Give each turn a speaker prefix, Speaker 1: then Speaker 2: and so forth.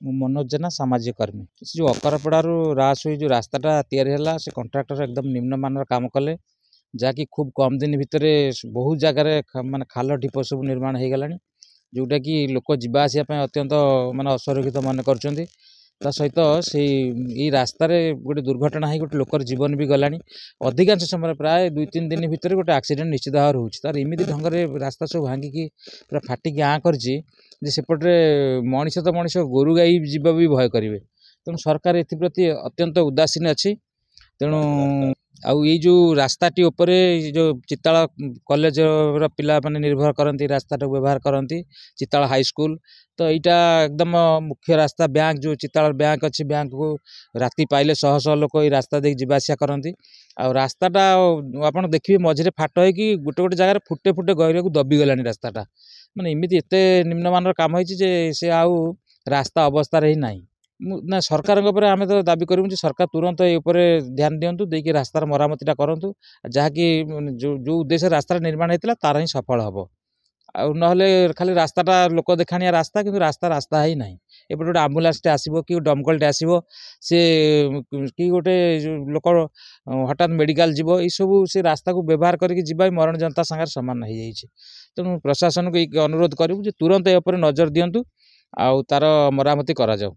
Speaker 1: ମୁଁ मनोज जेना सामाजिक कर्मी से जो अकरपड़ारू रास हुई जो रास्ताटा या से कंट्राक्टर एकदम निम्नमान काम कले जहाँकि खूब कम दिन भितर बहुत जगार माने खाल ढीप सब निर्माण हो गला जोटा कि लोक जावासवाई अत्यंत माने असुरक्षित मन कर सहित से रास्तार गोटे दुर्घटना हो गोटे लोकर जीवन भी गलानी अधिकांश समय प्राय 2-3 दिन भितर गोटे एक्सीडेंट निश्चित भाव रोचे तार इमिदी ढंग से रास्ता सब भांगिकी पूरा फाटिकी आँ करपटे मनीष तो मनीष गोरु गाई जीव भी भय करेंगे तेणु सरकार एप्रति अत्यंत उदासीन अच्छी तेणु आउ ये जो रास्ताटी उपरे जो चिताल कॉलेज पिला माने निर्भर करती रास्ता व्यवहार करती चिताल हाई स्कूल तो यहाँ एकदम मुख्य रास्ता बैंक जो चिताल बैंक अच्छी बैंक को राति पाइले शह शह लोक ये रास्ता देख जावासिया करती आ रास्ताटा आप देखिए मझे फाट हो कि गोटे गोटे जगह फुटे फुटे गहर को दबिगला रास्ताटा माने इमिति एते निम्नमान काम होती आउ रास्ता अवस्था ही ना ना सरकार आम तो दाबी करूँ सरकार तुरंत ये ध्यान दिंतु देखिए रास्तार मरामतीटा करूँ जहाँकि जो उद्देश्य रास्ता निर्माण होता तार ही सफल हम आउ ना खाली रास्ताटा लोक देखाणिया रास्ता कि रास्ता रास्ता ही ना एपटे गोटे आम्बुलांस आसो कि दमकलटे आसो सी कि गोटे लोक हठात मेडिकल जीव सब से रास्ता को व्यवहार करके मरण जनता सागर सामान हो जाए तेणु प्रशासन को अनुरोध करूँ तुरंत ये नजर दिंतु आउ तार मरामती करा जाऊ।